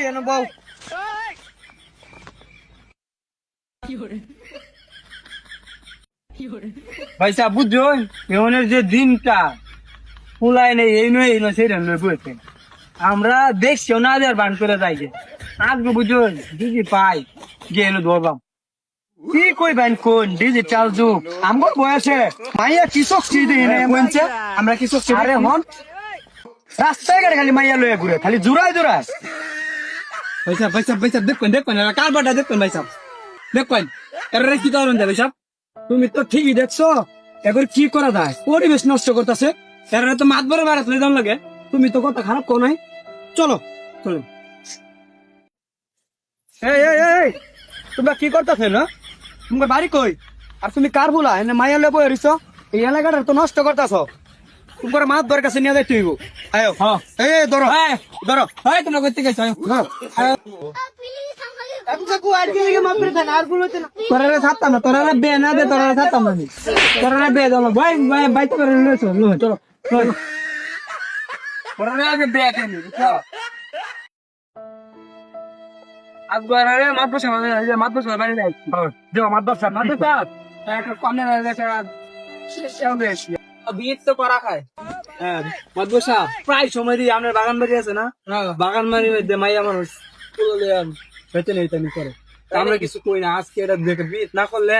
এনে বউ ভাই সাহেব বুঝছেন এমনের যে দিনটা ফুলাই নেই এই নয় সেই নয় বুঝছেন আমরা দেখছিও না আর বান করে যাই যে আজকে বুঝুন দিদি পাই যে এনে ধরবাম কি কই বাইন কোন ডিজিটাল যুগ আমার বয়সে মাইয়া কিসক চিদি নে মনছে আমরা কিসক চিদি আরে হন রাস্তায় গাড়ি খালি মাইয়া লয়ে ঘুরে খালি জুরাই জুরাই ভাই সাহেব দেখুন কার বাটা দেখুন ভাই সাহেব দেখুন এর কি কারণ ভাই সাহেব তুমি তো ঠিকই দেখছো এবার কি করা যায় পরিবেশ নষ্ট করতেছে এর তো মাত বড় বাড়া চলে যাওয়ার লাগে তুমি তো কথা খারাপ কো নাই চলো চলো এই তোমরা কি করতেছ না তোমার বাড়ি কই আর তুমি কার বলা এনে মাইয়া লয়ে বইরিছ এই এলাকাটা তো নষ্ট করতেছ তোমার মাত ধর কাছে নিয়ে যাই তুই আয়ো হ্যাঁ এই ধরো ধরো এই তোমরা কইতে গেছো আয়ো তোরা ছাড়তাম না তোরা বে না দে তোরা ছাড়তাম না তোরা বে দাও ভাই ভাই বাইতে করে চলো চলো তোরা আগে বে কেন আকবরে মাদ্রাসা মানে মাদ্রাসা বাড়ি নাই যে মাদ্রাসা একটা কমনে একটা বিয়েত তো করা খায় হ্যাঁ মাদ্রাসা প্রায় সময় দিয়ে আপনার বাগান বাড়ি আছে না বাগান বাড়ির মধ্যে মাইয়া মানুষ হইতে নেই তেমনি করে আমরা কিছু কই না আজকে এটা দেখে বিয়ে না করলে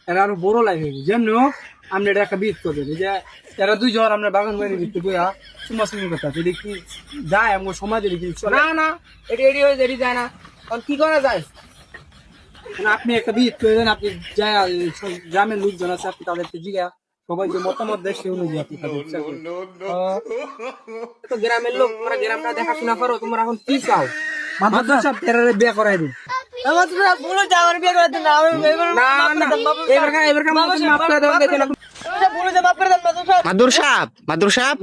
এরা আরো বড় লাগে যেমনি হোক আপনি এটা একটা বিয়ে করে যে এরা দুই জন আমরা বাগান বাড়ি দিতে বইয়া সুমাসুমি কথা যদি কি যায় আমার সমাজে কি না না এটি এটি হয়ে এটি যায় না কি করা যায় আপনি একটা বিয়ে করে দেন আপনি যায় গ্রামের লোকজন আছে আপনি তাদেরকে জিগা সবাই যে মতামত দেয় সে অনুযায়ী আপনি তো গ্রামের লোক তোমরা গ্রামটা দেখাশোনা করো তোমরা এখন কি চাও মাদ্রাসা তেরারে বিয়ে করাই দিন মাদুর সাহেব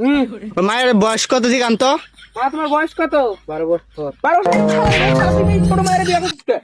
মায়ের বয়স কত দিকান্ত তোমার বয়স কত 12 বছর 12 বছর ছোট মায়ের বিয়ে করতে